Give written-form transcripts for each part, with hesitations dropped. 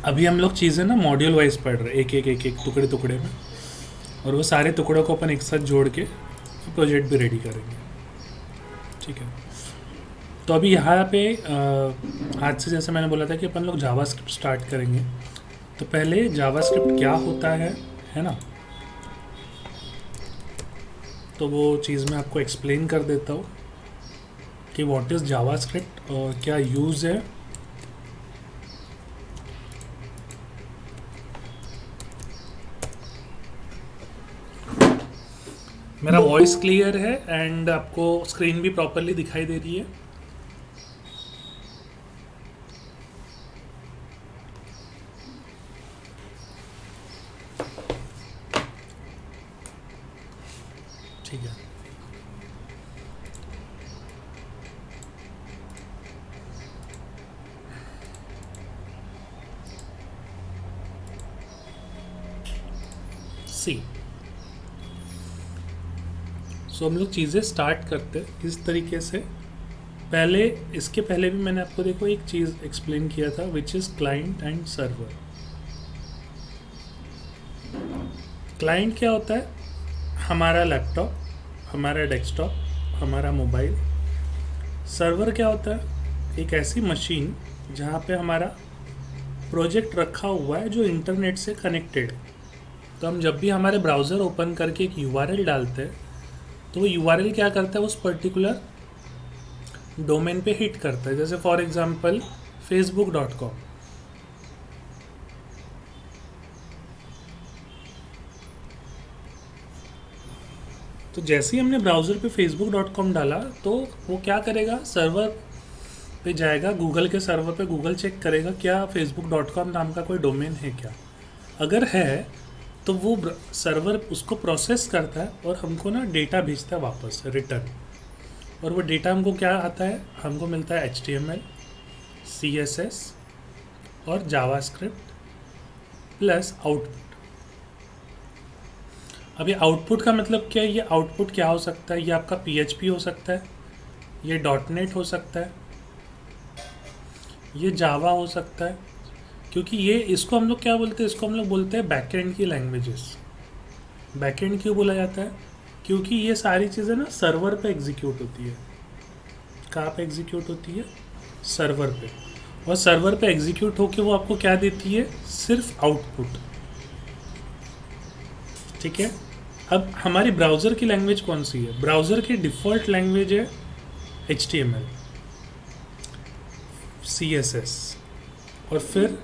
अभी हम लोग चीज़ें ना मॉड्यूल वाइज पढ़ रहे हैं, एक एक टुकड़े टुकड़े में, और वो सारे टुकड़ों को अपन एक साथ जोड़ के प्रोजेक्ट भी रेडी करेंगे। ठीक है, तो अभी यहाँ पे आज से जैसे मैंने बोला था कि अपन लोग जावास्क्रिप्ट स्टार्ट करेंगे। तो पहले जावास्क्रिप्ट क्या होता है ना, तो वो चीज़ मैं आपको एक्सप्लेन कर देता हूँ कि व्हाट इज़ जावास्क्रिप्ट और क्या यूज़ है। मेरा वॉइस क्लियर है एंड आपको स्क्रीन भी प्रॉपरली दिखाई दे रही है? ठीक है, सी सो हम लोग चीज़ें स्टार्ट करते हैं इस तरीके से। पहले, इसके पहले भी मैंने आपको देखो एक चीज़ एक्सप्लेन किया था, which is client and server. Client क्या होता है? हमारा लैपटॉप, हमारा डेस्कटॉप, हमारा मोबाइल। सर्वर क्या होता है? एक ऐसी मशीन जहाँ पे हमारा प्रोजेक्ट रखा हुआ है जो इंटरनेट से कनेक्टेड है। तो हम जब भी हमारे ब्राउज़र ओपन करके एक यूआरएल डालते हैं, तो वो यूआरएल क्या करता है, उस पर्टिकुलर डोमेन पे हिट करता है। जैसे फॉर एग्जांपल facebook.com। तो जैसे ही हमने ब्राउज़र पे facebook.com डाला, तो वो क्या करेगा, सर्वर पे जाएगा, गूगल के सर्वर पे गूगल चेक करेगा क्या facebook.com नाम का कोई डोमेन है क्या। अगर है तो वो सर्वर उसको प्रोसेस करता है और हमको ना डेटा भेजता है वापस रिटर्न। और वो डेटा हमको क्या आता है, हमको मिलता है HTML, CSS और जावास्क्रिप्ट प्लस आउटपुट। अब ये आउटपुट का मतलब क्या है? ये आउटपुट क्या हो सकता है? ये आपका PHP हो सकता है, ये .NET हो सकता है, ये जावा हो सकता है। क्योंकि ये, इसको हम लोग क्या बोलते हैं, इसको हम लोग बोलते हैं बैकएंड की लैंग्वेजेस। बैकएंड क्यों बोला जाता है? क्योंकि ये सारी चीज़ें ना सर्वर पे एग्जीक्यूट होती है। कहाँ पे एग्जीक्यूट होती है? सर्वर पे। और सर्वर पे एग्जीक्यूट होके वो आपको क्या देती है? सिर्फ आउटपुट। ठीक है, अब हमारी ब्राउज़र की लैंग्वेज कौन सी है? ब्राउज़र की डिफ़ॉल्ट लैंग्वेज है HTML, CSS और फिर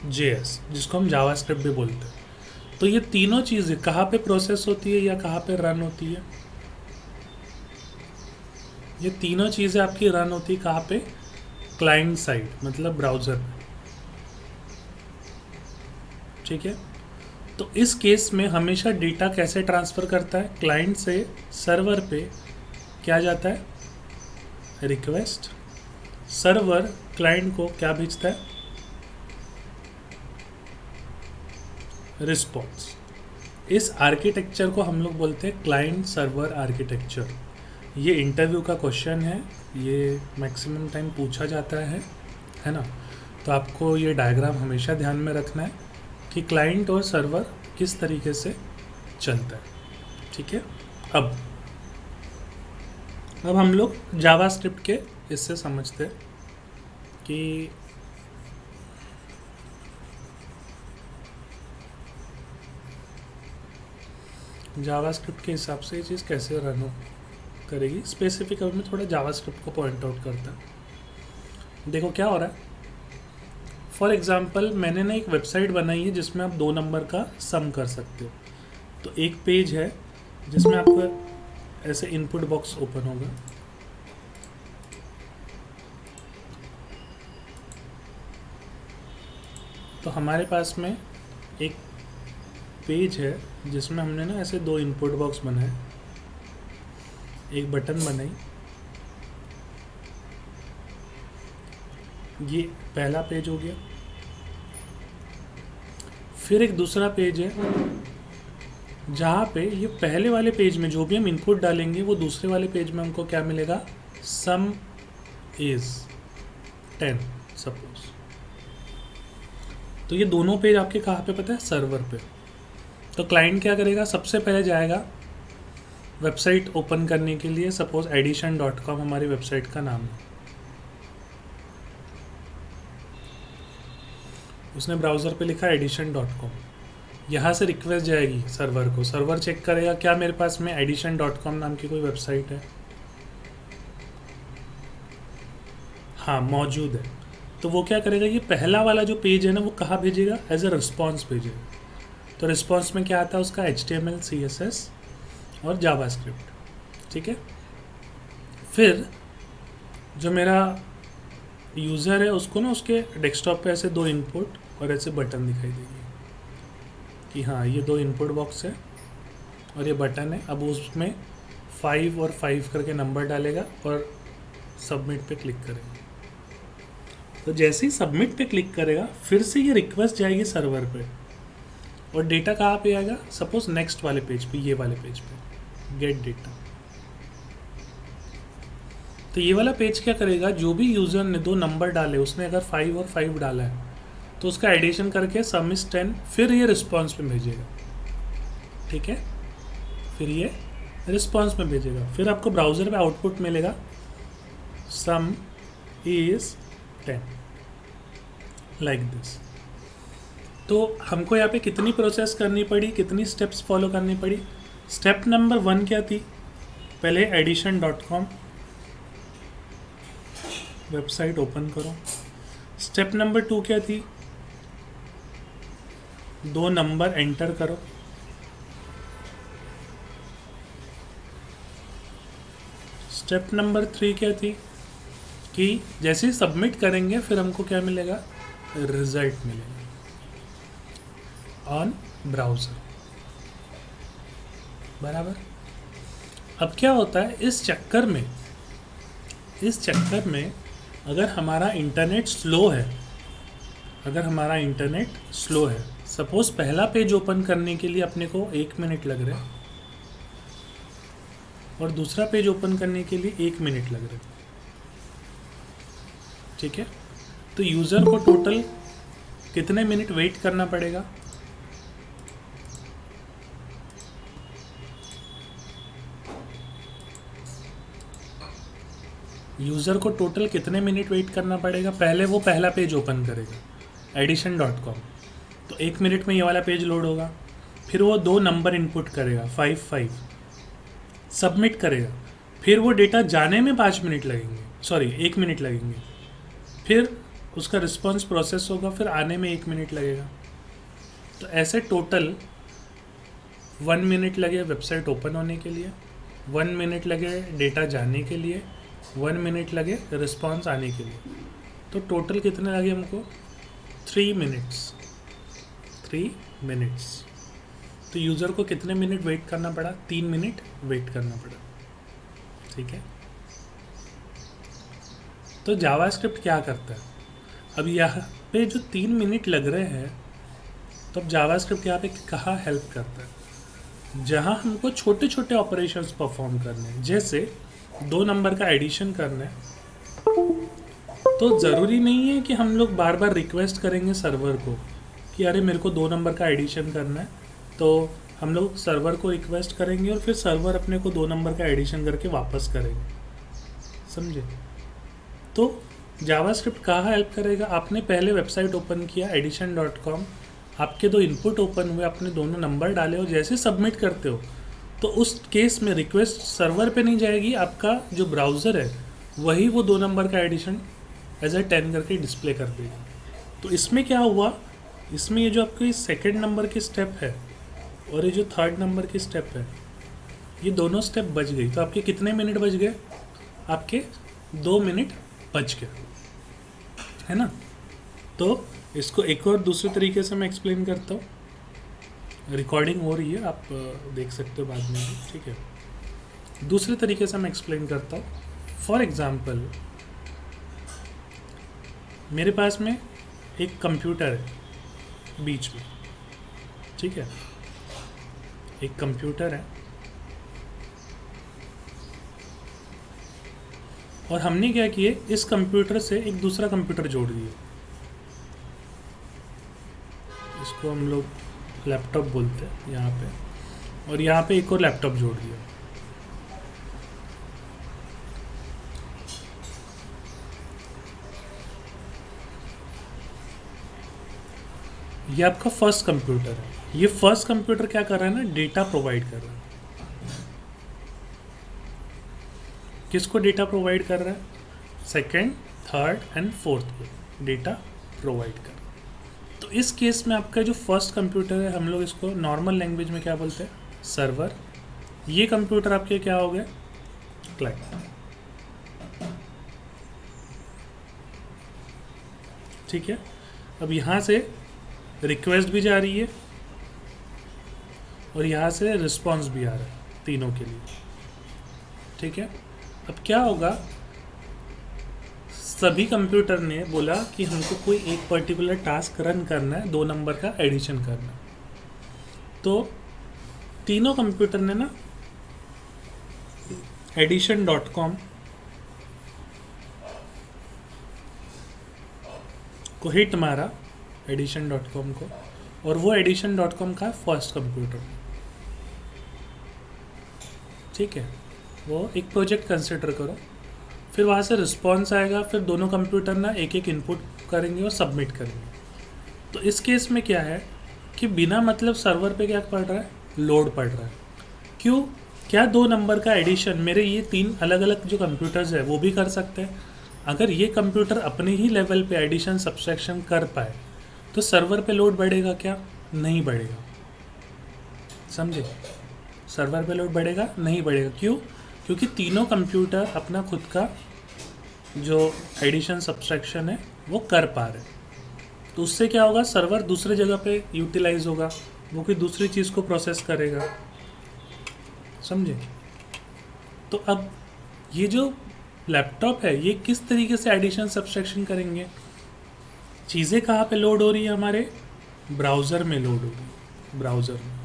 JS, जिसको हम जावास्क्रिप्ट भी बोलते हैं। तो ये तीनों चीज़ें कहाँ पे प्रोसेस होती है या कहाँ पे रन होती है? ये तीनों चीज़ें आपकी रन होती है कहाँ पे? क्लाइंट साइड, मतलब ब्राउज़र पे। ठीक है, तो इस केस में हमेशा डेटा कैसे ट्रांसफ़र करता है? क्लाइंट से सर्वर पे क्या जाता है? रिक्वेस्ट। सर्वर क्लाइंट को क्या भेजता है? रिस्पॉन्स। इस आर्किटेक्चर को हम लोग बोलते हैं क्लाइंट सर्वर आर्किटेक्चर। ये इंटरव्यू का क्वेश्चन है, ये मैक्सिमम टाइम पूछा जाता है ना। तो आपको ये डायग्राम हमेशा ध्यान में रखना है कि क्लाइंट और सर्वर किस तरीके से चलता है। ठीक है, अब हम लोग जावास्क्रिप्ट के इससे समझते हैं कि जावास्क्रिप्ट के हिसाब से ये चीज़ कैसे रन करेगी। स्पेसिफिक अब मैं थोड़ा जावास्क्रिप्ट को पॉइंट आउट करता है। देखो क्या हो रहा है, फॉर एग्ज़ाम्पल मैंने ना एक वेबसाइट बनाई है जिसमें आप 2 नंबर का सम कर सकते हो। तो एक पेज है जिसमें आपका ऐसे इनपुट बॉक्स ओपन होगा, तो हमारे पास में एक पेज है जिसमें हमने ना ऐसे 2 इनपुट बॉक्स बनाए, एक बटन बनाई। ये पहला पेज हो गया। फिर एक दूसरा पेज है जहाँ पे ये पहले वाले पेज में जो भी हम इनपुट डालेंगे वो दूसरे वाले पेज में हमको क्या मिलेगा? सम इज़ 10 सपोज। तो ये दोनों पेज आपके कहाँ पे पता है, सर्वर पे। तो क्लाइंट क्या करेगा, सबसे पहले जाएगा वेबसाइट ओपन करने के लिए, सपोज edition.com हमारी वेबसाइट का नाम है, उसने ब्राउज़र पे लिखा edition.com, यहाँ से रिक्वेस्ट जाएगी सर्वर को, सर्वर चेक करेगा क्या मेरे पास में edition.com नाम की कोई वेबसाइट है, हाँ मौजूद है। तो वो क्या करेगा, ये पहला वाला जो पेज है ना वो कहाँ भेजेगा, एज अ रिस्पॉन्स भेजेगा। तो रिस्पॉन्स में क्या आता है उसका, HTML CSS और जावास्क्रिप्ट, ठीक है। फिर जो मेरा यूज़र है उसको ना उसके डेस्कटॉप पे ऐसे 2 इनपुट और ऐसे बटन दिखाई देगी कि हाँ ये 2 इनपुट बॉक्स है और ये बटन है। अब उसमें 5 और 5 करके नंबर डालेगा और सबमिट पे क्लिक करेगा। तो जैसे ही सबमिट पे क्लिक करेगा फिर से ये रिक्वेस्ट जाएगी सर्वर पे और डेटा कहाँ पे आएगा, सपोज नेक्स्ट वाले पेज पे, ये वाले पेज पे गेट डेटा। तो ये वाला पेज क्या करेगा, जो भी यूज़र ने 2 नंबर डाले, उसने अगर 5 और 5 डाला है तो उसका एडिशन करके सम इज 10, फिर ये रिस्पॉन्स में भेजेगा, ठीक है। फिर ये रिस्पॉन्स में भेजेगा, फिर आपको ब्राउज़र पे आउटपुट मिलेगा सम इज 10 लाइक दिस। तो हमको यहाँ पे कितनी प्रोसेस करनी पड़ी, कितनी स्टेप्स फॉलो करनी पड़ी। स्टेप नंबर 1 क्या थी, पहले edition.com वेबसाइट ओपन करो। स्टेप नंबर 2 क्या थी, 2 नंबर एंटर करो। स्टेप नंबर 3 क्या थी कि जैसे ही सबमिट करेंगे फिर हमको क्या मिलेगा, रिजल्ट मिलेगा ऑन ब्राउज़र, बराबर। अब क्या होता है, इस चक्कर में अगर हमारा इंटरनेट स्लो है, सपोज पहला पेज ओपन करने के लिए अपने को 1 मिनट लग रहा है और दूसरा पेज ओपन करने के लिए 1 मिनट लग रहा है, ठीक है। तो यूज़र को टोटल कितने मिनट वेट करना पड़ेगा, यूज़र को टोटल कितने मिनट वेट करना पड़ेगा। पहले वो पहला पेज ओपन करेगा edition.com, तो 1 मिनट में ये वाला पेज लोड होगा। फिर वो 2 नंबर इनपुट करेगा 5 5, सबमिट करेगा। फिर वो डेटा जाने में 1 मिनट लगेंगे। फिर उसका रिस्पॉन्स प्रोसेस होगा, फिर आने में 1 मिनट लगेगा। तो ऐसे टोटल 1 मिनट लगे वेबसाइट ओपन होने के लिए, 1 मिनट लगे डेटा जाने के लिए, 1 मिनट लगे रिस्पॉन्स आने के लिए। तो टोटल कितने लगे हमको, 3 मिनट्स। तो यूज़र को कितने मिनट वेट करना पड़ा, 3 मिनट वेट करना पड़ा, ठीक है। तो जावास्क्रिप्ट क्या करता है, अब यहाँ पे जो 3 मिनट लग रहे हैं, तो अब जावास्क्रिप्ट यहाँ पे कहाँ हेल्प करता है, जहाँ हमको छोटे छोटे ऑपरेशंस परफॉर्म करने हैं, जैसे 2 नंबर का एडिशन करना है। तो ज़रूरी नहीं है कि हम लोग बार बार रिक्वेस्ट करेंगे सर्वर को कि अरे मेरे को 2 नंबर का एडिशन करना है, तो हम लोग सर्वर को रिक्वेस्ट करेंगे और फिर सर्वर अपने को 2 नंबर का एडिशन करके वापस करेंगे, समझे। तो जावास्क्रिप्ट कहाँ हेल्प करेगा, आपने पहले वेबसाइट ओपन किया edition.com, आपके 2 इनपुट ओपन हुए, आपने दोनों नंबर डाले और जैसे सबमिट करते हो तो उस केस में रिक्वेस्ट सर्वर पे नहीं जाएगी, आपका जो ब्राउज़र है वही वो 2 नंबर का एडिशन एज अ 10 करके डिस्प्ले कर देगा। तो इसमें क्या हुआ, इसमें ये जो आपकी 2nd नंबर की स्टेप है और ये जो 3rd नंबर की स्टेप है, ये दोनों स्टेप बच गई। तो आपके कितने मिनट बच गए, आपके 2 मिनट बच गए, है ना। तो इसको एक और दूसरे तरीके से मैं एक्सप्लेन करता हूँ, रिकॉर्डिंग हो रही है, आप देख सकते हो बाद में भी, ठीक है। दूसरे तरीके से मैं एक्सप्लेन करता हूँ। फॉर एग्ज़ाम्पल, मेरे पास में एक कंप्यूटर है बीच में, ठीक है, एक कंप्यूटर है और हमने क्या किए, इस कंप्यूटर से एक दूसरा कंप्यूटर जोड़ दिए, इसको हम लोग लैपटॉप बोलते हैं यहाँ पे, और यहाँ पे एक और लैपटॉप जोड़ दिया। ये आपका फर्स्ट कंप्यूटर है। ये फर्स्ट कंप्यूटर क्या कर रहा है ना, डेटा प्रोवाइड कर रहा है। किसको डेटा प्रोवाइड कर रहा है? सेकंड, थर्ड एंड फोर्थ को डेटा प्रोवाइड कर रहा है। तो इस केस में आपका जो फर्स्ट कंप्यूटर है, हम लोग इसको नॉर्मल लैंग्वेज में क्या बोलते हैं? सर्वर। ये कंप्यूटर आपके क्या हो गया? क्लाइंट। ठीक है। अब यहाँ से रिक्वेस्ट भी जा रही है और यहाँ से रिस्पॉन्स भी आ रहा है, तीनों के लिए। ठीक है। अब क्या होगा, सभी कंप्यूटर ने बोला कि हमको कोई एक पर्टिकुलर टास्क रन करना है, 2 नंबर का एडिशन करना है। तो तीनों कंप्यूटर ने ना addition.com को हिट मारा, addition.com को, और वो addition.com का फर्स्ट कंप्यूटर। ठीक है। वो एक प्रोजेक्ट कंसिडर करो, फिर वहाँ से रिस्पॉन्स आएगा, फिर दोनों कंप्यूटर ना एक एक इनपुट करेंगे और सबमिट करेंगे। तो इस केस में क्या है कि बिना मतलब सर्वर पे क्या पड़ रहा है? लोड पड़ रहा है। क्यों? क्या 2 नंबर का एडिशन मेरे ये 3 अलग अलग जो कंप्यूटर्स है वो भी कर सकते हैं। अगर ये कंप्यूटर अपने ही लेवल पे एडिशन सब्सट्रैक्शन कर पाए तो सर्वर पे लोड बढ़ेगा क्या? नहीं बढ़ेगा। समझे? सर्वर पे लोड बढ़ेगा? नहीं बढ़ेगा। क्यों? क्योंकि तीनों कंप्यूटर अपना खुद का जो एडिशन सब्सट्रैक्शन है वो कर पा रहे हैं। तो उससे क्या होगा, सर्वर दूसरे जगह पे यूटिलाइज होगा, वो कोई दूसरी चीज़ को प्रोसेस करेगा। समझे? तो अब ये जो लैपटॉप है ये किस तरीके से एडिशन सब्सट्रैक्शन करेंगे? चीज़ें कहाँ पे लोड हो रही है? हमारे ब्राउज़र में लोड हो रही है, ब्राउज़र में।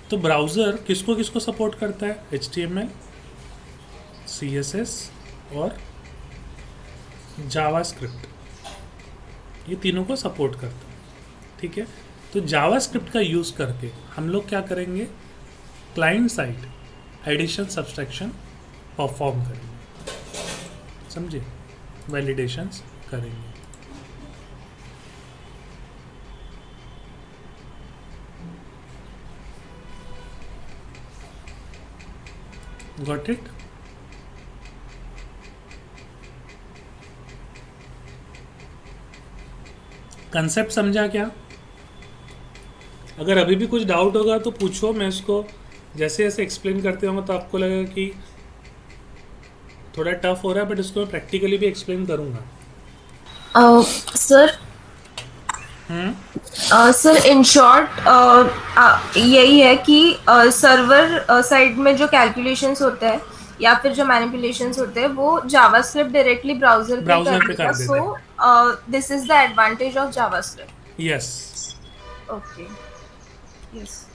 तो ब्राउज़र किसको किसको सपोर्ट करता है? HTML, CSS और जावास्क्रिप्ट, ये तीनों को सपोर्ट करता है। ठीक है। तो जावास्क्रिप्ट का यूज़ करके हम लोग क्या करेंगे? Client side addition subtraction perform करेंगे। समझे? वैलिडेशंस करेंगे। Got it? कंसेप्ट समझा क्या? अगर अभी भी कुछ डाउट होगा तो पूछो, मैं इसको जैसे जैसे एक्सप्लेन करते होंगे तो आपको लगेगा कि थोड़ा टफ हो रहा है, बट इसको मैं प्रैक्टिकली भी एक्सप्लेन करूँगा। सर सर इन शॉर्ट यही है कि सर्वर साइड में जो कैलकुलेशंस होते हैं या फिर जो मैनिपुलेशंस होते हैं वो जावास्क्रिप्ट डायरेक्टली ब्राउजर पे ब्राउज़र कर पे देगा। कर देता है। So this is the advantage of JavaScript. Yes. Okay, yes.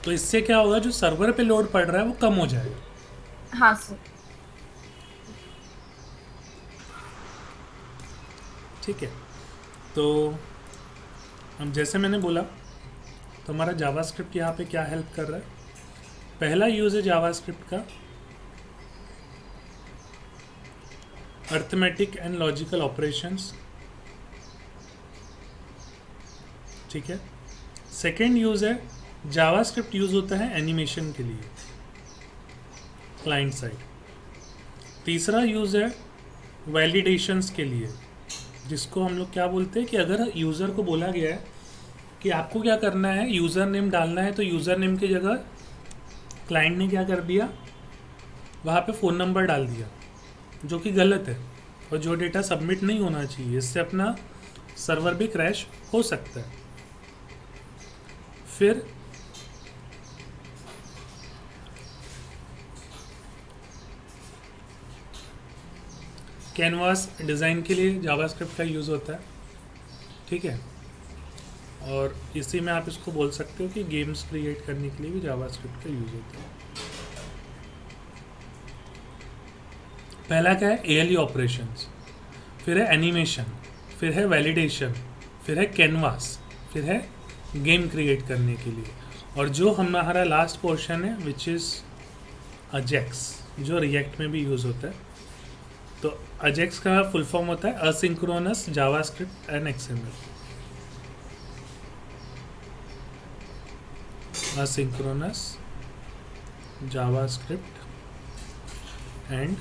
तो इससे क्या होगा, जो सर्वर पे लोड पड़ रहा है वो कम हो जाएगा। हाँ सर। ठीक है। तो अब जैसे मैंने बोला, तो हमारा जावास्क्रिप्ट यहाँ पे क्या हेल्प कर रहा है? पहला यूज़ है जावास्क्रिप्ट का अर्थमेटिक एंड लॉजिकल ऑपरेशंस। ठीक है। सेकेंड यूज़ है जावास्क्रिप्ट यूज़ होता है एनिमेशन के लिए, क्लाइंट साइड। तीसरा यूज़ है वैलिडेशंस के लिए, जिसको हम लोग क्या बोलते हैं कि अगर यूज़र को बोला गया है कि आपको क्या करना है, यूज़र नेम डालना है, तो यूज़र नेम की जगह क्लाइंट ने क्या कर दिया, वहाँ पे फ़ोन नंबर डाल दिया, जो कि गलत है और जो डेटा सबमिट नहीं होना चाहिए। इससे अपना सर्वर भी क्रैश हो सकता है। फिर कैनवास डिज़ाइन के लिए जावास्क्रिप्ट का यूज़ होता है। ठीक है। और इसी में आप इसको बोल सकते हो कि गेम्स क्रिएट करने के लिए भी जावास्क्रिप्ट का यूज़ होता है। पहला क्या है? ALE ऑपरेशंस, फिर है एनिमेशन, फिर है वैलिडेशन, फिर है कैनवास, फिर है गेम क्रिएट करने के लिए, और जो हमारा लास्ट पोर्शन है विच इज़ अजेक्स, जो रिएक्ट में भी यूज़ होता है। तो अजेक्स का फुल फॉर्म होता है asynchronous JavaScript and XML. Asynchronous JavaScript and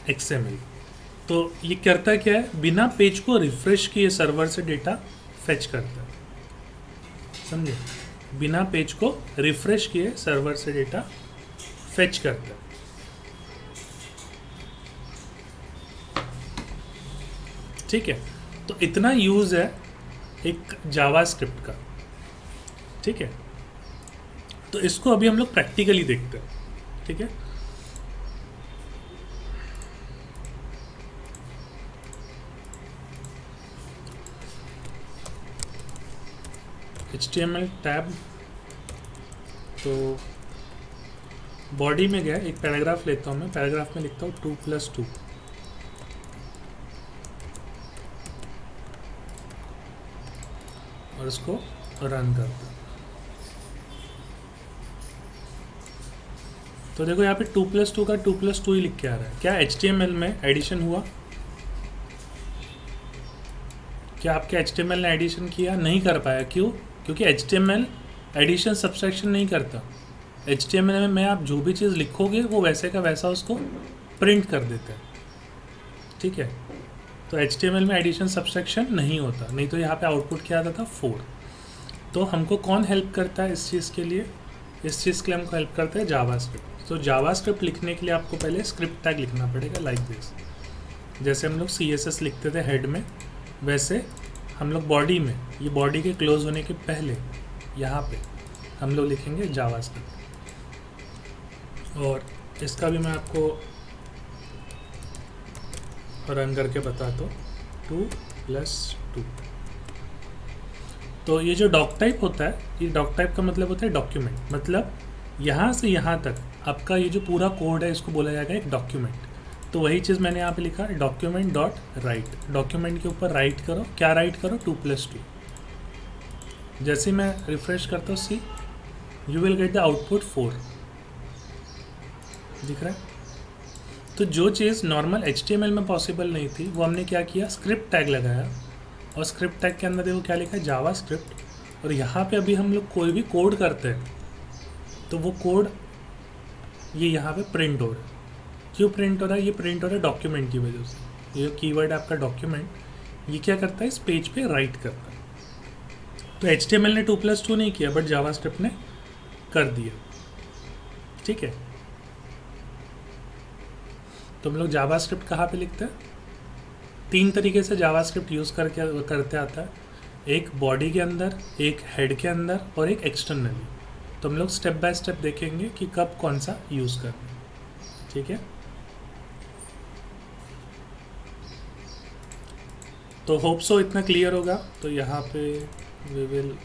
XML. तो ये करता क्या है, बिना पेज को रिफ्रेश किए सर्वर से डेटा फेच करता है, समझे? बिना पेज को रिफ्रेश किए सर्वर से डेटा फेच करता है। ठीक है, तो इतना यूज़ है एक जावास्क्रिप्ट का। ठीक है, तो इसको अभी हम लोग प्रैक्टिकली देखते हैं। ठीक है, HTML टैब, तो बॉडी में गया, एक पैराग्राफ लेता हूँ मैं, पैराग्राफ में लिखता हूँ 2+2, और इसको रन करता हूँ। तो देखो यहाँ पे 2+2 का 2+2 ही लिख के आ रहा है। क्या HTML में एडिशन हुआ? क्या आपके HTML ने एडिशन किया? नहीं कर पाया। क्यों? क्योंकि HTML एडिशन सब्सट्रैक्शन नहीं करता। HTML में आप जो भी चीज़ लिखोगे वो वैसे का वैसा उसको प्रिंट कर देता है। ठीक है, तो HTML में एडिशन सब्सट्रैक्शन नहीं होता, नहीं तो यहाँ पे आउटपुट क्या आता था 4। तो हमको कौन हेल्प करता है इस चीज़ के लिए? इस चीज़ के लिए हमको हेल्प करता है जावास्क्रिप्ट। तो जावास्क्रिप्ट लिखने के लिए आपको पहले स्क्रिप्ट टैग लिखना पड़ेगा, लाइक दिस। जैसे हम लोग CSS लिखते थे हेड में, वैसे हम लोग बॉडी में, ये बॉडी के क्लोज होने के पहले यहाँ पे हम लोग लिखेंगे जावास्क्रिप्ट। और इसका भी मैं आपको रन करके बताता हूँ, 2+2। तो ये जो डॉक टाइप होता है, ये डॉक टाइप का मतलब होता है डॉक्यूमेंट। मतलब यहाँ से यहाँ तक आपका ये जो पूरा कोड है इसको बोला जाएगा एक डॉक्यूमेंट। तो वही चीज़ मैंने यहाँ पे लिखा, डॉक्यूमेंट डॉट राइट। डॉक्यूमेंट के ऊपर राइट करो, क्या राइट करो? 2+2। जैसे मैं रिफ्रेश करता हूँ see, you will get the output 4। दिख रहा है? तो जो चीज़ नॉर्मल HTML में पॉसिबल नहीं थी वो हमने क्या किया, स्क्रिप्ट टैग लगाया, और स्क्रिप्ट टैग के अंदर देखो क्या लिखा है, जावास्क्रिप्ट। और यहाँ पे अभी हम लोग कोई भी कोड करते हैं तो वो कोड ये यहाँ पे प्रिंट हो रहा है। क्यों प्रिंट हो रहा है? ये प्रिंट हो रहा है डॉक्यूमेंट की वजह से। ये कीवर्ड आपका डॉक्यूमेंट, ये क्या करता है, इस पेज पे राइट करता है। तो HTML ने 2+2 नहीं किया, बट जावास्क्रिप्ट ने कर दिया। ठीक है, तो हम लोग जावास्क्रिप्ट कहाँ पे लिखते हैं? 3 तरीके से जावास्क्रिप्ट यूज़ करते आता है, एक बॉडी के अंदर, एक हेड के अंदर, और एक एक्सटर्नली। तो हम लोग स्टेप बाय स्टेप देखेंगे कि कब कौन सा यूज़ करना है। ठीक है, तो होप सो इतना क्लियर होगा। तो यहाँ पे वी विल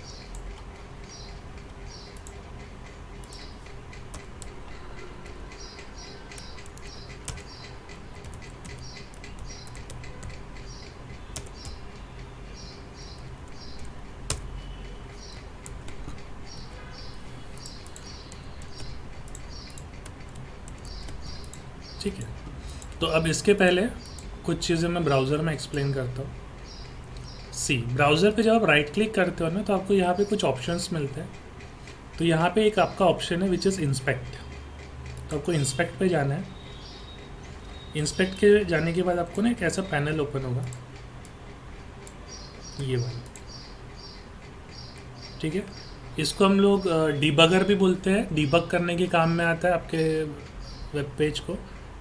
ठीक है, तो अब इसके पहले कुछ चीज़ें मैं ब्राउज़र में एक्सप्लेन करता हूँ। ब्राउज़र पे जब आप राइट क्लिक करते हो ना, तो आपको यहाँ पे कुछ ऑप्शंस मिलते हैं। तो यहाँ पे एक आपका ऑप्शन है विच इज़ इंस्पेक्ट। तो आपको इंस्पेक्ट पे जाना है। इंस्पेक्ट के जाने के बाद आपको ना एक ऐसा पैनल ओपन होगा, ये वाला। ठीक है, इसको हम लोग डिबगर भी बोलते हैं, डिबग करने के काम में आता है आपके वेब पेज को।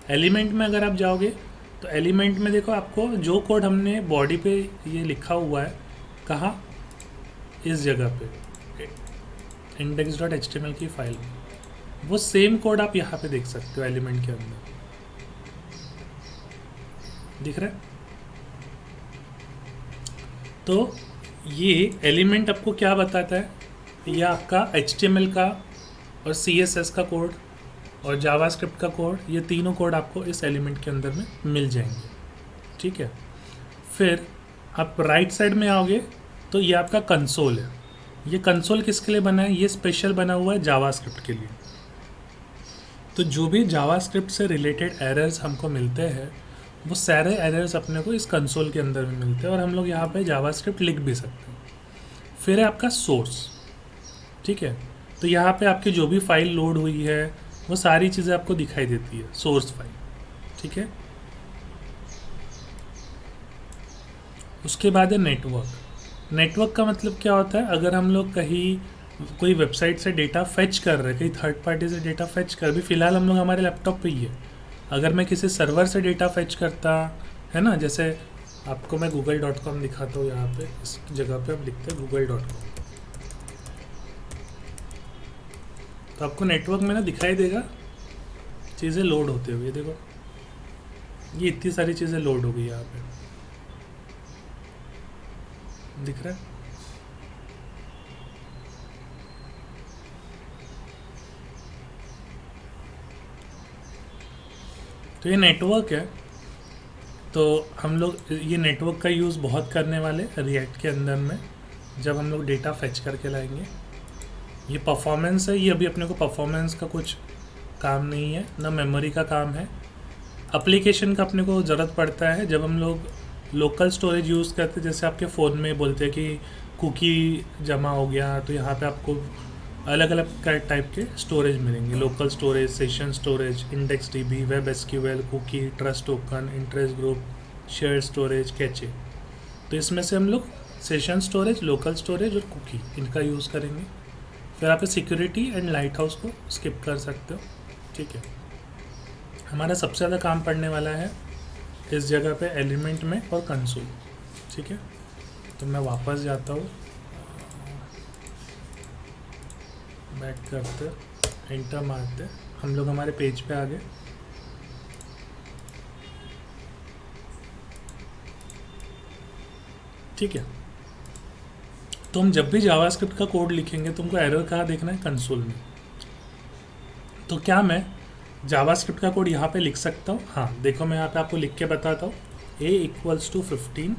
एलिमेंट में अगर आप जाओगे तो एलिमेंट में देखो आपको जो कोड हमने बॉडी पे ये लिखा हुआ है, कहाँ, इस जगह पे index.html की फाइल में, वो सेम कोड आप यहाँ पे देख सकते हो एलिमेंट के अंदर। दिख रहा है? तो ये एलिमेंट आपको क्या बताता है, ये आपका HTML का और CSS का कोड और जावास्क्रिप्ट का कोड, ये तीनों कोड आपको इस एलिमेंट के अंदर में मिल जाएंगे। ठीक है, फिर आप राइट साइड में आओगे तो ये आपका कंसोल है। ये कंसोल किसके लिए बना है? ये स्पेशल बना हुआ है जावास्क्रिप्ट के लिए। तो जो भी जावास्क्रिप्ट से रिलेटेड एरर्स हमको मिलते हैं वो सारे एरर्स अपने को इस कंसोल के अंदर में मिलते हैं और हम लोग यहाँ पे जावास्क्रिप्ट लिख भी सकते हैं। फिर है आपका सोर्स, ठीक है। तो यहाँ पे आपकी जो भी फाइल लोड हुई है वो सारी चीज़ें आपको दिखाई देती है, सोर्स फाइल, ठीक है। उसके बाद है नेटवर्क। नेटवर्क का मतलब क्या होता है? अगर हम लोग कहीं कोई वेबसाइट से डेटा फेच कर रहे हैं, कहीं थर्ड पार्टी से डेटा फेच कर, भी फ़िलहाल हम लोग हमारे लैपटॉप पे ही है। अगर मैं किसी सर्वर से डेटा फेच करता है ना, जैसे आपको मैं google.com दिखाता हूँ, यहाँ पे इस जगह पे आप लिखते हैं google.com, तो आपको नेटवर्क में ना दिखाई देगा चीज़ें लोड होते हुए। देखो ये इतनी सारी चीज़ें लोड हो गई यहाँ पे, दिख रहा है? तो ये नेटवर्क है। तो हम लोग ये नेटवर्क का यूज़ बहुत करने वाले रिएक्ट के अंदर में, जब हम लोग डेटा फेच करके लाएंगे। ये परफॉर्मेंस है, ये अभी अपने को परफॉर्मेंस का कुछ काम नहीं है, ना मेमोरी का काम है। एप्लीकेशन का अपने को ज़रूरत पड़ता है जब हम लोग लोकल स्टोरेज यूज़ करते हैं। जैसे आपके फ़ोन में बोलते हैं कि कुकी जमा हो गया, तो यहाँ पे आपको अलग अलग टाइप के स्टोरेज मिलेंगे, local storage, session storage, index DB, web SQL, cookie, trust token, interest group, share storage, cache. तो इसमें से हम लोग सेशन स्टोरेज, लोकल स्टोरेज और कुकी इनका यूज़ करेंगे। फिर आप सिक्योरिटी एंड लाइट हाउस को स्किप कर सकते हो, ठीक है। हमारा सबसे ज़्यादा काम पड़ने वाला है इस जगह पे एलिमेंट में और कंसोल, ठीक है। तो मैं वापस जाता हूँ, बैक करते, एंटर मारते, हम लोग हमारे पेज पे आ गए। ठीक है। तो हम जब भी जावास्क्रिप्ट का कोड लिखेंगे तुमको एरर कहाँ देखना है? कंसोल में। तो क्या मैं जावास्क्रिप्ट का कोड यहाँ पे लिख सकता हूँ? हाँ, देखो मैं यहाँ पे आपको लिख के बताता हूँ। a = 15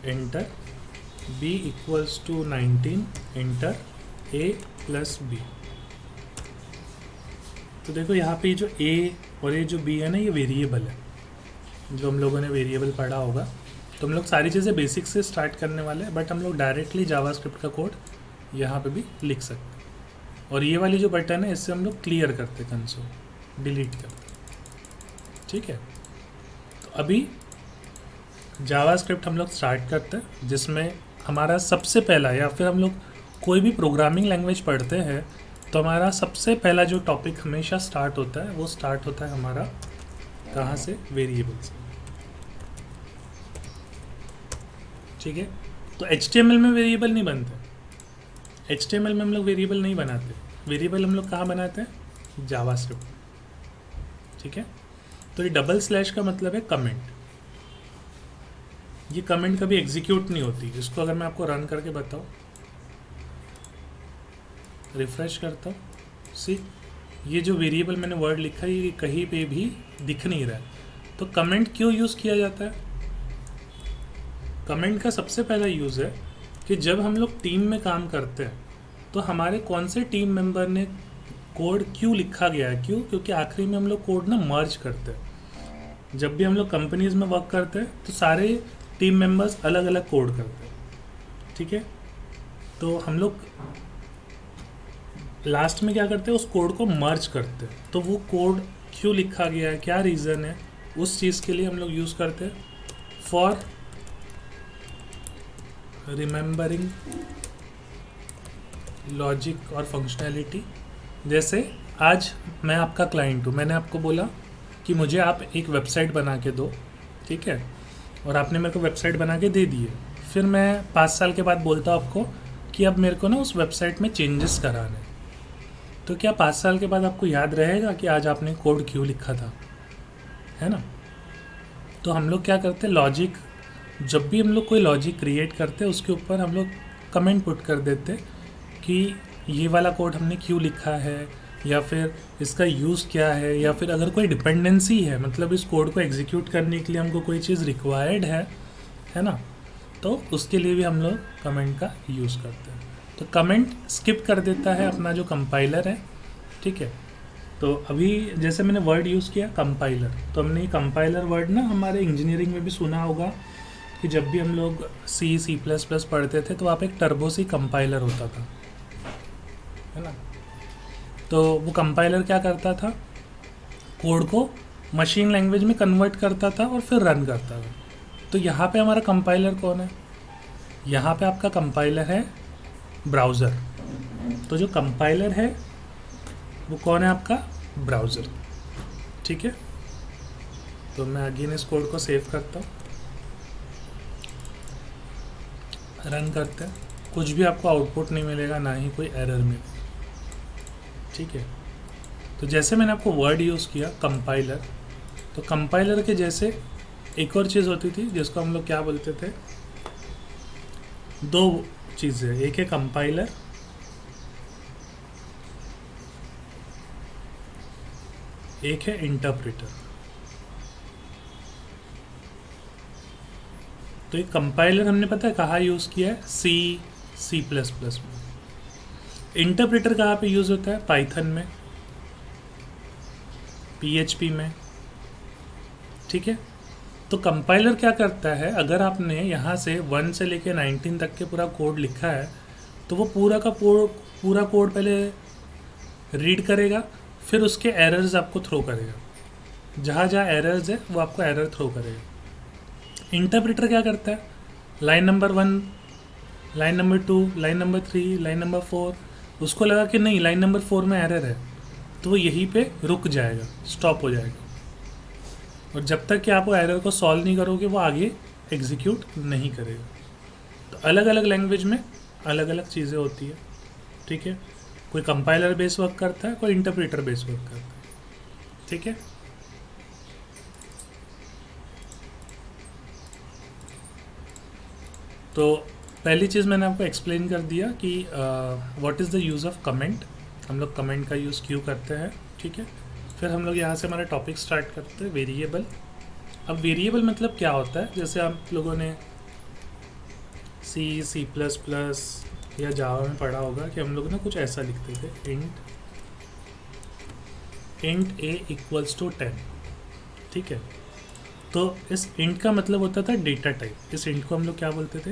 enter, b = 19 enter, a + b। तो देखो यहाँ पे जो a और ये जो b है ना, ये वेरिएबल है, जो हम लोगों ने वेरिएबल पढ़ा होगा। तो हम लोग सारी चीज़ें बेसिक से स्टार्ट करने वाले हैं, बट हम लोग डायरेक्टली जावास्क्रिप्ट का कोड यहाँ पे भी लिख सकते हैं। और ये वाली जो बटन है इससे हम लोग क्लियर करते, कंसोल डिलीट करते, ठीक है। तो अभी जावास्क्रिप्ट हम लोग स्टार्ट करते हैं, जिसमें हमारा सबसे पहला, या फिर हम लोग कोई भी प्रोग्रामिंग लैंग्वेज पढ़ते हैं तो हमारा सबसे पहला जो टॉपिक हमेशा स्टार्ट होता है वो स्टार्ट होता है हमारा कहाँ से? वेरिएबल से, ठीक है। तो HTML में वेरिएबल नहीं बनते, HTML में हम लोग वेरिएबल नहीं बनाते। वेरिएबल हम लोग कहाँ बनाते हैं? जावास्क्रिप्ट, ठीक है। तो ये डबल स्लैश का मतलब है कमेंट। ये कमेंट कभी एग्जीक्यूट नहीं होती। इसको अगर मैं आपको रन करके बताऊँ, रिफ्रेश करता हूँ, सी ये जो वेरिएबल मैंने वर्ड लिखा है ये कहीं पे भी दिख नहीं रहा है। तो कमेंट क्यों यूज़ किया जाता है? कमेंट का सबसे पहला यूज़ है कि जब हम लोग टीम में काम करते हैं तो हमारे कौन से टीम मेंबर ने कोड क्यों लिखा गया है, क्यों? क्योंकि आखिरी में हम लोग कोड ना मर्ज करते हैं। जब भी हम लोग कंपनीज में वर्क करते हैं तो सारे टीम मेंबर्स अलग अलग कोड करते हैं, ठीक है। तो हम लोग लास्ट में क्या करते हैं? उस कोड को मर्ज करते हैं। तो वो कोड क्यों लिखा गया है, क्या रीज़न है, उस चीज़ के लिए हम लोग यूज़ करते हैं फॉर रिमेंबरिंग लॉजिक और फंक्शनैलिटी। जैसे आज मैं आपका क्लाइंट हूँ, मैंने आपको बोला कि मुझे आप एक वेबसाइट बना के दो, ठीक है, और आपने मेरे को वेबसाइट बना के दे दी है। फिर मैं 5 साल के बाद बोलता हूँ आपको कि अब मेरे को ना उस वेबसाइट में चेंजेस कराने, तो क्या 5 साल के बाद आपको याद रहेगा कि आज आपने कोड क्यों लिखा था, है ना? तो हम लोग क्या करते हैं, लॉजिक, जब भी हम लोग कोई लॉजिक क्रिएट करते हैं उसके ऊपर हम लोग कमेंट पुट कर देते कि ये वाला कोड हमने क्यों लिखा है, या फिर इसका यूज़ क्या है, या फिर अगर कोई डिपेंडेंसी है, मतलब इस कोड को एग्जीक्यूट करने के लिए हमको कोई चीज़ रिक्वायर्ड है ना, तो उसके लिए भी हम लोग कमेंट का यूज़ करते हैं। तो कमेंट स्किप कर देता है अपना जो कंपाइलर है, ठीक है। तो अभी जैसे मैंने वर्ड यूज़ किया कंपाइलर, तो हमने ये कंपाइलर वर्ड ना हमारे इंजीनियरिंग में भी सुना होगा कि जब भी हम लोग सी प्लस प्लस पढ़ते थे तो वहाँ पे एक टर्बो सी कंपाइलर होता था, है ना। तो वो कंपाइलर क्या करता था, कोड को मशीन लैंग्वेज में कन्वर्ट करता था और फिर रन करता था। तो यहाँ पे हमारा कंपाइलर कौन है, यहाँ पे आपका कंपाइलर है ब्राउज़र। तो जो कंपाइलर है वो कौन है, आपका ब्राउज़र, ठीक है। तो मैं अगेन इस कोड को सेव करता हूँ, रन करते हैं। कुछ भी आपको आउटपुट नहीं मिलेगा, ना ही कोई एरर मिलेगा, ठीक है। तो जैसे मैंने आपको वर्ड यूज़ किया कंपाइलर, तो कंपाइलर के जैसे एक और चीज़ होती थी जिसको हम लोग क्या बोलते थे, दो चीज़ें, एक है कंपाइलर, एक है इंटरप्रेटर। तो एक कंपाइलर हमने पता है कहाँ यूज़ किया है, सी प्लस प्लस में। इंटरप्रेटर कहाँ पे यूज़ होता है, पाइथन में, PHP में, ठीक है। तो कंपाइलर क्या करता है, अगर आपने यहाँ से 1 से लेके 19 तक के पूरा कोड लिखा है तो वो पूरा का पूरा कोड पहले रीड करेगा, फिर उसके एरर्स आपको थ्रो करेगा। जहाँ जहाँ एरर्स है वो आपको एरर थ्रो करेगा। इंटरप्रेटर क्या करता है, line number 1, line number 2, line number 3, line number 4, उसको लगा कि नहीं लाइन नंबर 4 में एरर है, तो वो यहीं पे रुक जाएगा, स्टॉप हो जाएगा। और जब तक कि आप वो एरर को सॉल्व नहीं करोगे वो आगे एग्जीक्यूट नहीं करेगा। तो अलग अलग लैंग्वेज में अलग अलग चीज़ें होती है, ठीक है। कोई कंपाइलर बेस वर्क करता है, कोई इंटरप्रेटर बेस वर्क करता है, ठीक है। तो पहली चीज़ मैंने आपको एक्सप्लेन कर दिया कि what is the use of comment, हम लोग कमेंट का यूज़ क्यों करते हैं, ठीक है। फिर हम लोग यहाँ से हमारा टॉपिक स्टार्ट करते हैं, वेरिएबल। अब वेरिएबल मतलब क्या होता है, जैसे आप लोगों ने सी प्लस प्लस या जावा में पढ़ा होगा कि हम लोग ना कुछ ऐसा लिखते थे, इंट a इक्वल्स टू 10, ठीक है। तो इस इंट का मतलब होता था डेटा टाइप। इस इंट को हम लोग क्या बोलते थे,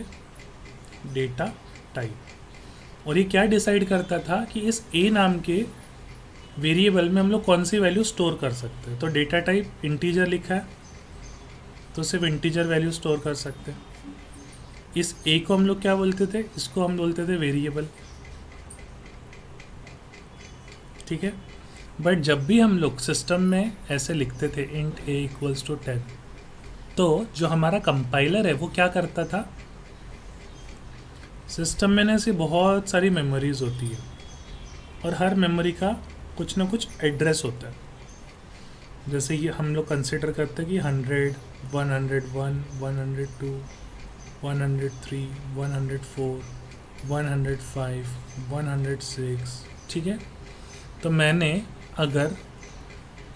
डेटा टाइप। और ये क्या डिसाइड करता था कि इस a नाम के वेरिएबल में हम लोग कौन सी वैल्यू स्टोर कर सकते हैं। तो डेटा टाइप इंटीजर लिखा है तो सिर्फ इंटीजर वैल्यू स्टोर कर सकते हैं। इस a को हम लोग क्या बोलते थे, इसको हम बोलते थे वेरिएबल, ठीक है। बट जब भी हम लोग सिस्टम में ऐसे लिखते थे इंट a इक्वल्स टू 10, तो जो हमारा कंपाइलर है वो क्या करता था, सिस्टम में ना ऐसी बहुत सारी मेमोरीज होती है और हर मेमोरी का कुछ ना कुछ एड्रेस होता है। जैसे ये हम लोग कंसिडर करते हैं कि 100, 101, 102, 103, 104, 105, 106, ठीक है। तो मैंने अगर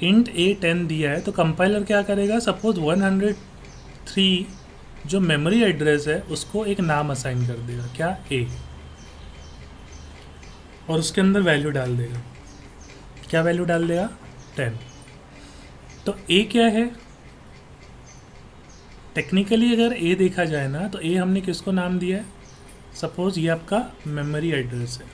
इंट a 10 दिया है तो कंपाइलर क्या करेगा, सपोज 103 जो मेमोरी एड्रेस है उसको एक नाम असाइन कर देगा, क्या, a, और उसके अंदर वैल्यू डाल देगा। क्या वैल्यू डाल देगा, 10। तो a क्या है, टेक्निकली अगर a देखा जाए ना तो a हमने किसको नाम दिया है, सपोज ये आपका मेमोरी एड्रेस है,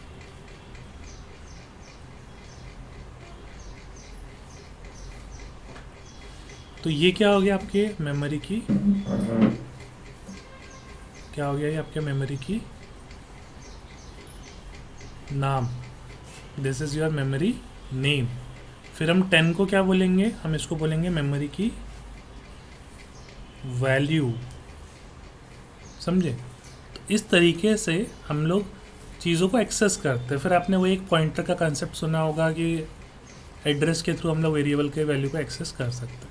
तो ये क्या हो गया आपके मेमोरी की, क्या हो गया ये आपके मेमोरी की नाम, this is your memory name. फिर हम 10 को क्या बोलेंगे, हम इसको बोलेंगे मेमोरी की वैल्यू, समझे। तो इस तरीके से हम लोग चीज़ों को एक्सेस करते हैं। फिर आपने वो एक पॉइंटर का कंसेप्ट सुना होगा कि एड्रेस के थ्रू हम लोग वेरिएबल के वैल्यू को एक्सेस कर सकते हैं।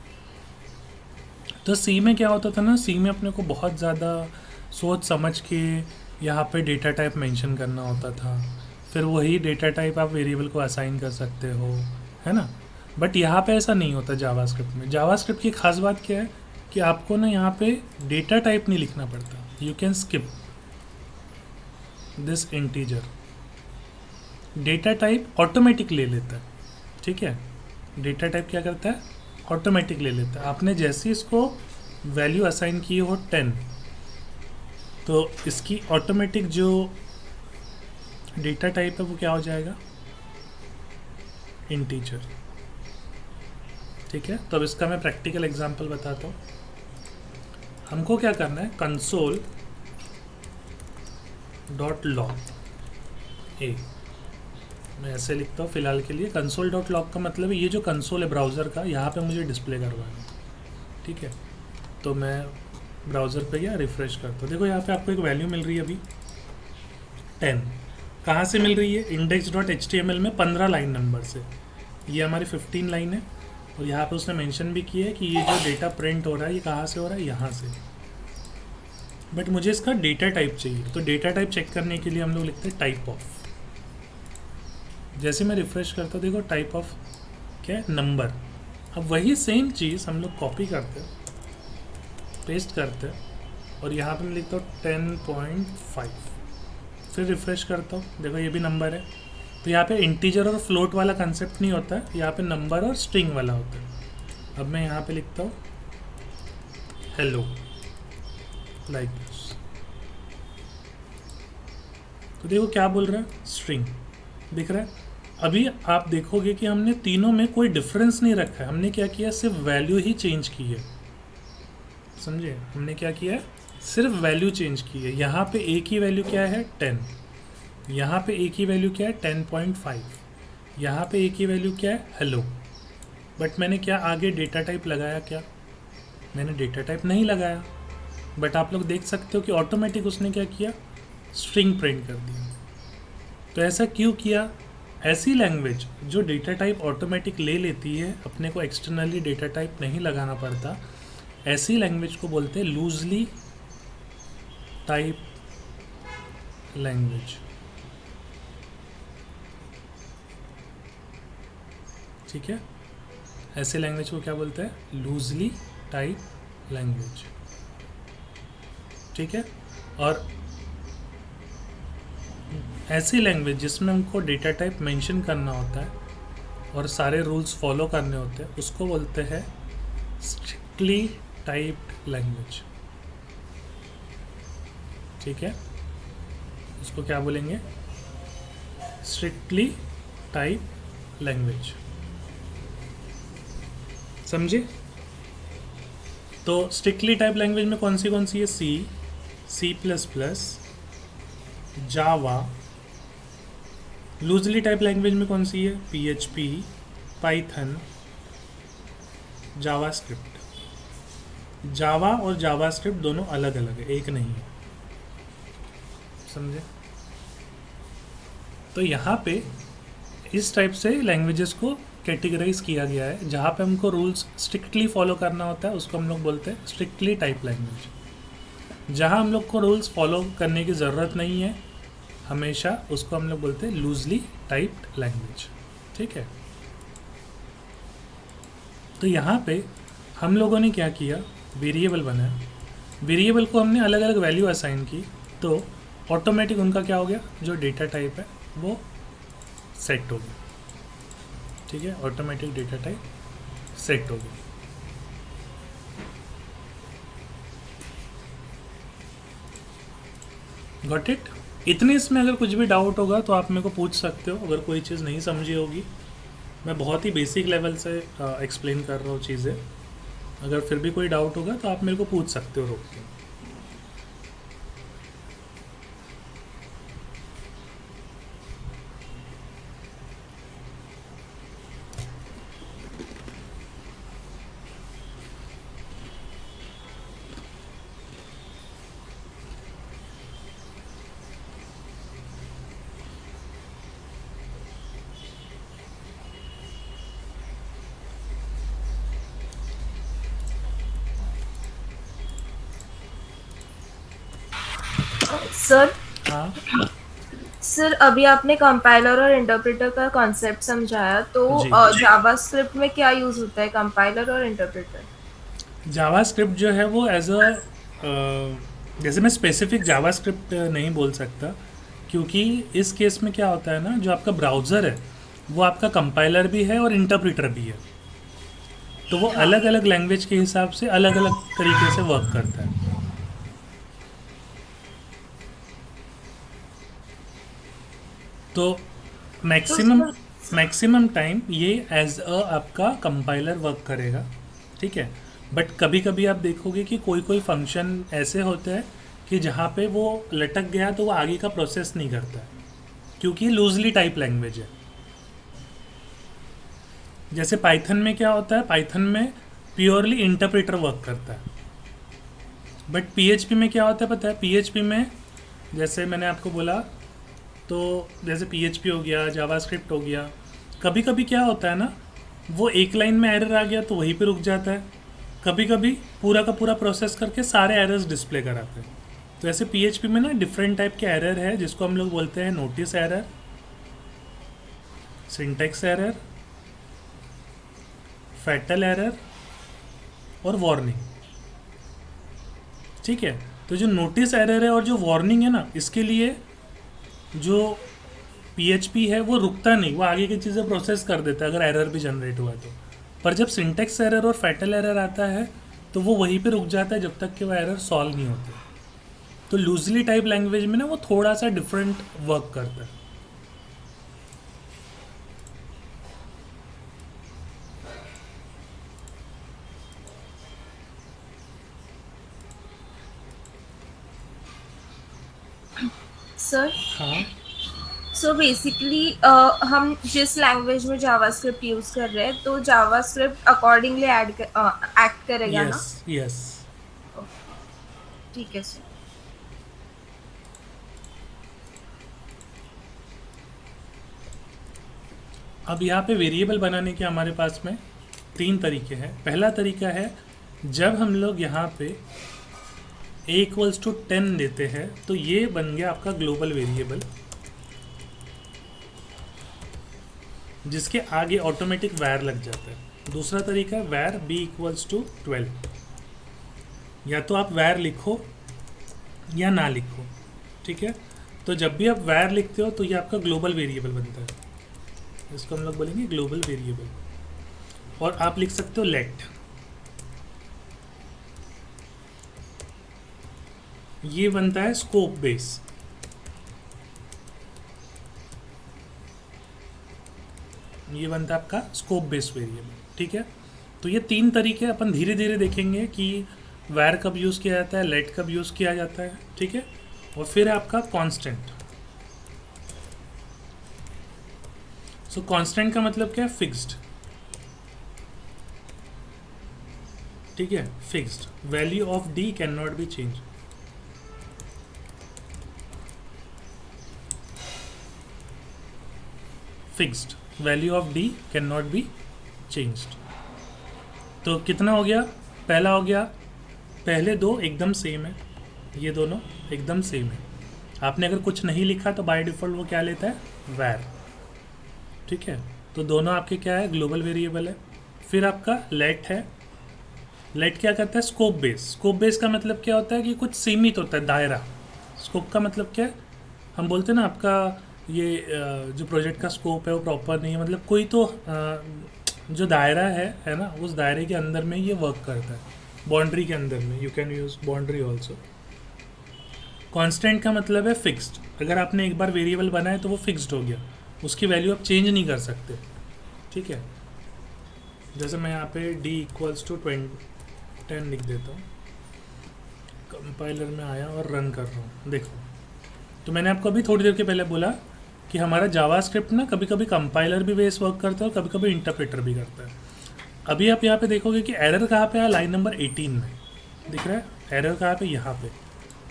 तो सी में क्या होता था ना, सी में अपने को बहुत ज़्यादा सोच समझ के यहाँ पे डेटा टाइप मेंशन करना होता था, फिर वही डेटा टाइप आप वेरिएबल को असाइन कर सकते हो, है ना। बट यहाँ पे ऐसा नहीं होता जावास्क्रिप्ट में। जावास्क्रिप्ट की खास बात क्या है कि आपको ना यहाँ पे डेटा टाइप नहीं लिखना पड़ता, you can skip this integer. Data type automatic ले लेता है, ठीक है। डेटा टाइप क्या करता है, ऑटोमेटिक ले लेता है। आपने जैसे इसको वैल्यू असाइन की हो 10, तो इसकी ऑटोमेटिक जो डेटा टाइप है वो क्या हो जाएगा, इंटीजर, ठीक है। तो अब इसका मैं प्रैक्टिकल एग्जांपल बताता हूँ। हमको क्या करना है, कंसोल डॉट लॉग ए, मैं ऐसे लिखता हूँ फिलहाल के लिए। कंसोल डॉट लॉग का मतलब है ये जो कंसोल है ब्राउज़र का, यहाँ पे मुझे डिस्प्ले करवाना है, ठीक है। तो मैं ब्राउज़र पे गया, रिफ़्रेश करता हूँ। देखो यहाँ पे आपको एक वैल्यू मिल रही है अभी 10। कहाँ से मिल रही है, index.html में 15 लाइन नंबर से। ये हमारी 15 लाइन है। और यहाँ पे उसने मेंशन भी किया है कि ये जो डेटा प्रिंट हो रहा है ये कहाँ से हो रहा है, यहाँ से। बट मुझे इसका डेटा टाइप चाहिए, तो डेटा टाइप चेक करने के लिए हम लोग लिखते हैं टाइप ऑफ। जैसे मैं रिफ़्रेश करता हूँ, देखो टाइप ऑफ क्या है, नंबर। अब वही सेम चीज़ हम लोग कॉपी करते हैं, पेस्ट करते हैं, और यहाँ पे मैं लिखता हूँ 10.5। फिर रिफ़्रेश करता हूँ, देखो ये भी नंबर है। तो यहाँ पे इंटीजर और फ्लोट वाला कंसेप्ट नहीं होता है, यहाँ पे नंबर और स्ट्रिंग वाला होता है। अब मैं यहाँ पे लिखता हूँ हेलो, लाइक दिस। तो देखो क्या बोल रहा है, स्ट्रिंग दिख रहा है। अभी आप देखोगे कि हमने तीनों में कोई डिफरेंस नहीं रखा है। हमने क्या किया, सिर्फ वैल्यू ही चेंज की है, समझे। हमने क्या किया है, सिर्फ वैल्यू चेंज की है। यहाँ पे एक ही वैल्यू क्या है, 10। यहाँ पे एक ही वैल्यू क्या है, 10.5। यहाँ पे एक ही वैल्यू क्या है, हेलो। बट मैंने क्या आगे डेटा टाइप लगाया, क्या मैंने डेटा टाइप नहीं लगाया। बट आप लोग देख सकते हो कि ऑटोमेटिक उसने क्या किया, स्ट्रिंग प्रिंट कर दिया। तो ऐसा क्यों किया, ऐसी लैंग्वेज जो डेटा टाइप ऑटोमेटिक ले लेती है, अपने को एक्सटर्नली डेटा टाइप नहीं लगाना पड़ता, ऐसी लैंग्वेज को बोलते हैं लूजली टाइप लैंग्वेज, ठीक है। ऐसे लैंग्वेज को क्या बोलते हैं, लूजली टाइप लैंग्वेज, ठीक है। और ऐसी लैंग्वेज जिसमें हमको डेटा टाइप मेंशन करना होता है और सारे रूल्स फॉलो करने होते हैं, उसको बोलते हैं स्ट्रिक्टली टाइप्ड लैंग्वेज, ठीक है। उसको क्या बोलेंगे, स्ट्रिक्टली टाइप लैंग्वेज, समझे। तो स्ट्रिक्टली टाइप लैंग्वेज में कौन सी है, C++, जावा। लूजली टाइप लैंग्वेज में कौन सी है, PHP, पाइथन, जावास्क्रिप्ट। जावा और जावास्क्रिप्ट दोनों अलग अलग है, एक नहीं है, समझे। तो यहाँ पे इस टाइप से लैंग्वेजेस को कैटेगराइज किया गया है। जहाँ पे हमको रूल्स स्ट्रिक्टली फॉलो करना होता है उसको हम लोग बोलते हैं स्ट्रिक्टली टाइप लैंग्वेज। जहाँ हम लोग को रूल्स फॉलो करने की ज़रूरत नहीं है हमेशा, उसको हम लोग बोलते हैं लूजली टाइप्ड लैंग्वेज, ठीक है। तो यहाँ पे हम लोगों ने क्या किया, वेरिएबल बनाया। वेरिएबल को हमने अलग अलग वैल्यू असाइन की, तो ऑटोमेटिक उनका क्या हो गया, जो डेटा टाइप है वो सेट हो गया, ठीक है। ऑटोमेटिक डेटा टाइप सेट हो गया। Got it. इतने इसमें अगर कुछ भी डाउट होगा तो आप मेरे को पूछ सकते हो, अगर कोई चीज़ नहीं समझी होगी। मैं बहुत ही बेसिक लेवल से एक्सप्लेन कर रहा हूँ चीज़ें। अगर फिर भी कोई डाउट होगा तो आप मेरे को पूछ सकते हो रोक के। सर हाँ, सर अभी आपने कंपाइलर और इंटरप्रेटर का कॉन्सेप्ट समझाया, तो जी। जावास्क्रिप्ट में क्या यूज होता है, कंपाइलर और इंटरप्रेटर? जावास्क्रिप्ट जो है वो एज अ जैसे मैं स्पेसिफिक जावास्क्रिप्ट नहीं बोल सकता, क्योंकि इस केस में क्या होता है ना, जो आपका ब्राउज़र है वो आपका कंपाइलर भी है और इंटरप्रेटर भी है, तो वो हाँ। अलग अलग लैंग्वेज के हिसाब से अलग अलग तरीके से वर्क करता है। तो तो मैक्सिमम सर मैक्सिमम टाइम ये एज अ आपका कंपाइलर वर्क करेगा, ठीक है। बट कभी कभी आप देखोगे कि कोई कोई फंक्शन ऐसे होते हैं कि जहाँ पे वो लटक गया तो वो आगे का प्रोसेस नहीं करता है, क्योंकि लूजली टाइप लैंग्वेज है। जैसे पाइथन में क्या होता है, पाइथन में प्योरली इंटरप्रेटर वर्क करता है। बट पीएचपी में क्या होता है पता है, पीएचपी में जैसे मैंने आपको बोला, तो जैसे पीएचपी हो गया, जावास्क्रिप्ट हो गया, कभी कभी क्या होता है ना, वो एक लाइन में एरर आ गया तो वहीं पे रुक जाता है, कभी कभी पूरा का पूरा प्रोसेस करके सारे एरर्स डिस्प्ले कराते हैं। तो ऐसे पीएचपी में ना डिफरेंट टाइप के एरर है, जिसको हम लोग बोलते हैं notice error, syntax error, fatal error और वार्निंग, ठीक है। तो जो नोटिस एरर है और जो वार्निंग है ना, इसके लिए जो पीएचपी है वो रुकता नहीं, वो आगे की चीज़ें प्रोसेस कर देता है अगर एरर भी जनरेट हुआ तो। पर जब सिंटेक्स एरर और फैटल एरर आता है तो वो वहीं पे रुक जाता है जब तक कि वो एरर सॉल्व नहीं होते। तो लूजली टाइप लैंग्वेज में ना वो थोड़ा सा डिफरेंट वर्क करता है। सर हाँ, सो बेसिकली हम जिस लैंग्वेज में जावास्क्रिप्ट यूज कर रहे हैं तो जावास्क्रिप्ट अकॉर्डिंगली एक्ट करेगा यस ना। यस। ठीक है सर। अब यहाँ पे वेरिएबल बनाने के हमारे पास में तीन तरीके हैं। पहला तरीका है, जब हम लोग यहाँ पे a=10 देते हैं तो ये बन गया आपका ग्लोबल वेरिएबल, जिसके आगे ऑटोमेटिक वैर लग जाता है। दूसरा तरीका है वैर b=12। या तो आप वैर लिखो या ना लिखो, ठीक है। तो जब भी आप वैर लिखते हो तो ये आपका ग्लोबल वेरिएबल बनता है, इसको हम लोग बोलेंगे ग्लोबल वेरिएबल। और आप लिख सकते हो लेट, ये बनता है स्कोप बेस। ये बनता है आपका स्कोप बेस वेरिएबल, ठीक है। तो ये तीन तरीके अपन धीरे धीरे देखेंगे कि वैर कब यूज़ किया जाता है, लेट कब यूज़ किया जाता है, ठीक है। और फिर है आपका कांस्टेंट। सो कांस्टेंट का मतलब क्या है, फिक्स्ड, ठीक है, fixed. Value of D can not be change. Fixed value of D can not be changed. तो कितना हो गया, पहला हो गया, पहले दो एकदम सेम है, ये दोनों एकदम सेम है। आपने अगर कुछ नहीं लिखा तो बाय डिफ़ॉल्ट वो क्या लेता है, वैर, ठीक है। तो दोनों आपके क्या है, ग्लोबल वेरिएबल है। फिर आपका लेट है, लेट क्या करता है, स्कोप बेस। स्कोप बेस का मतलब क्या होता है कि कुछ सीमित होता है, दायरा। स्कोप का मतलब क्या है, हम बोलते हैं ना आपका ये जो प्रोजेक्ट का स्कोप है वो प्रॉपर नहीं है, मतलब कोई तो जो दायरा है ना, उस दायरे के अंदर में ये वर्क करता है, बाउंड्री के अंदर में। You can use boundary also. Constant का मतलब है फिक्स्ड। अगर आपने एक बार वेरिएबल बनाया तो वो फिक्स्ड हो गया, उसकी वैल्यू आप चेंज नहीं कर सकते, ठीक है। जैसे मैं यहाँ पे d=10 लिख देता हूँ, कंपाइलर में आया और रन कर रहा हूँ, देखो। तो मैंने आपको अभी थोड़ी देर के पहले बोला कि हमारा जावास्क्रिप्ट ना कभी कभी कंपाइलर भी बेस वर्क करता है और कभी कभी इंटरप्रेटर भी करता है। अभी आप यहाँ पे देखोगे कि एरर कहाँ पे है, लाइन नंबर 18 में दिख रहा है एरर कहाँ पे, यहाँ पे।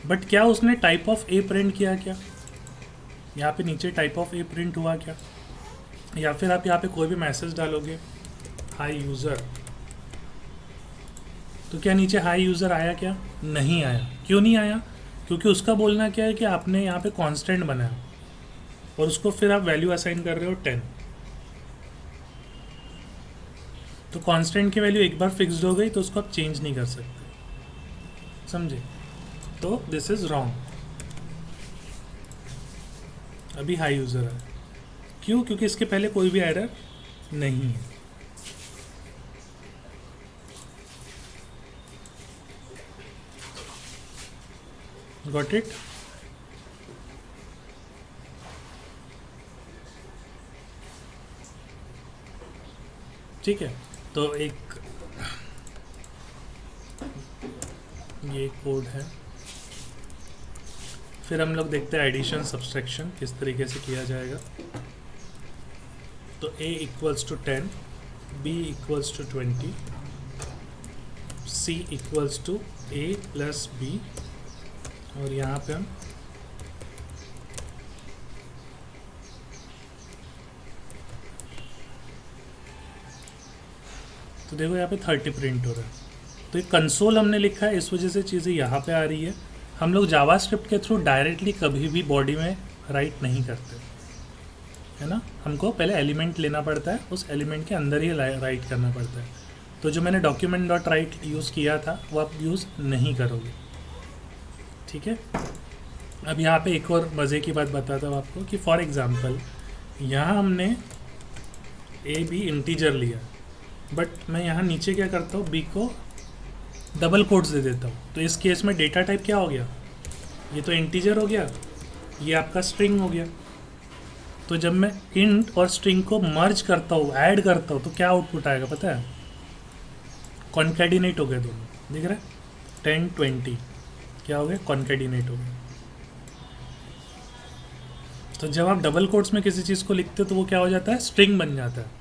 बट क्या उसने टाइप ऑफ ए प्रिंट किया क्या, यहाँ पे नीचे टाइप ऑफ ए प्रिंट हुआ क्या? या फिर आप यहाँ पे कोई भी मैसेज डालोगे हाई यूज़र, तो क्या नीचे हाई यूज़र आया क्या? नहीं आया। क्यों नहीं आया? क्योंकि उसका बोलना क्या है कि आपने यहाँ पे कांस्टेंट बनाया और उसको फिर आप वैल्यू असाइन कर रहे हो 10। तो कांस्टेंट की वैल्यू एक बार फिक्स्ड हो गई तो उसको आप चेंज नहीं कर सकते, समझे? तो दिस इज रॉन्ग, अभी हाई यूज़र है। क्यों? क्योंकि इसके पहले कोई भी एरर नहीं है। Got it? ठीक है, तो एक ये कोड है। फिर हम लोग देखते हैं एडिशन सब्सट्रैक्शन किस तरीके से किया जाएगा। तो a equals to 10, b equals to 20, c equals to a plus b, और यहाँ पे हम तो देखो यहाँ पे 30 प्रिंट हो रहा है। तो एक कंसोल हमने लिखा है, इस वजह से चीज़ें यहाँ पे आ रही है। हम लोग जावास्क्रिप्ट के थ्रू डायरेक्टली कभी भी बॉडी में राइट नहीं करते, है ना। हमको पहले एलिमेंट लेना पड़ता है, उस एलिमेंट के अंदर ही राइट करना पड़ता है। तो जो मैंने डॉक्यूमेंट डॉट राइट यूज़ किया था वो आप यूज़ नहीं करोगे, ठीक है। अब यहाँ पे एक और मज़े की बात बताता हूँ आपको कि फॉर एग्ज़ाम्पल यहाँ हमने ए बी इंटीजर लिया, बट मैं यहाँ नीचे क्या करता हूँ, बी को डबल कोट्स दे देता हूँ। तो इस केस में डेटा टाइप क्या हो गया, ये तो इंटीजर हो गया, ये आपका स्ट्रिंग हो गया। तो जब मैं इंट और स्ट्रिंग को मर्ज करता हूँ, ऐड करता हूँ, तो क्या आउटपुट आएगा पता है, कॉन्कैटिनेट हो गए दोनों, दिख रहा है 10 20 क्या हो गया, कॉन्कैटिनेट हो गया। तो जब आप डबल कोट्स में किसी चीज़ को लिखते हो तो वो क्या हो जाता है, स्ट्रिंग बन जाता है।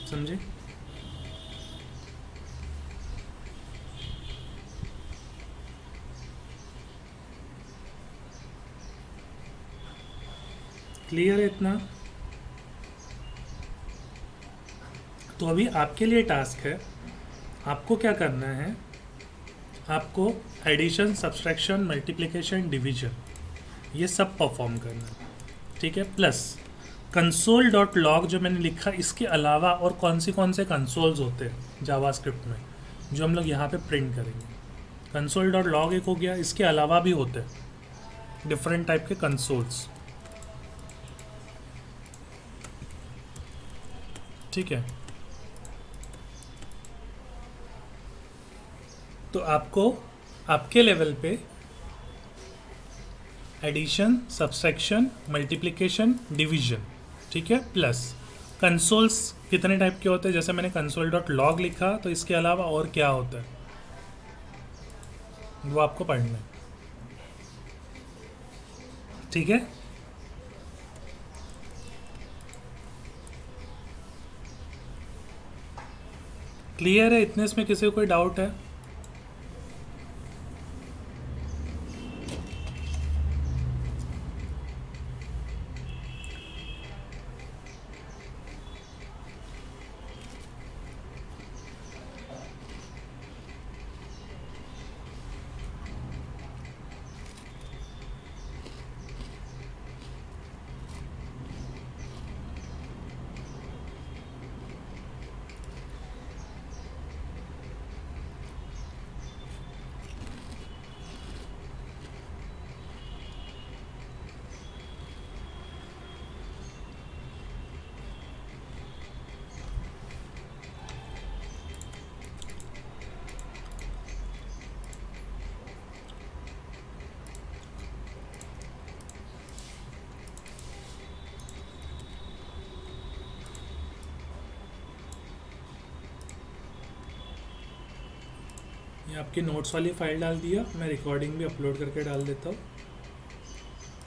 समझे? क्लियर है इतना? तो अभी आपके लिए टास्क है, आपको क्या करना है, आपको एडिशन सब्सट्रैक्शन मल्टीप्लिकेशन डिवीजन ये सब परफॉर्म करना है, ठीक है। प्लस कंसोल डॉट लॉग जो मैंने लिखा, इसके अलावा और कौन से कंसोल्स होते हैं जावास्क्रिप्ट में जो हम लोग यहाँ पे प्रिंट करेंगे। कंसोल डॉट लॉग एक हो गया, इसके अलावा भी होते हैं डिफरेंट टाइप के कंसोल्स, ठीक है। तो आपको आपके लेवल पे एडिशन सब्सट्रैक्शन मल्टीप्लिकेशन डिवीजन, ठीक है, प्लस कंसोल्स कितने टाइप के होते हैं, जैसे मैंने कंसोल डॉट लॉग लिखा, तो इसके अलावा और क्या होता है वो आपको पढ़ना है, ठीक है। क्लियर है? इतने इसमें किसी को कोई डाउट है? ये आपकी नोट्स वाली फाइल डाल दिया, मैं रिकॉर्डिंग भी अपलोड करके डाल देता हूँ।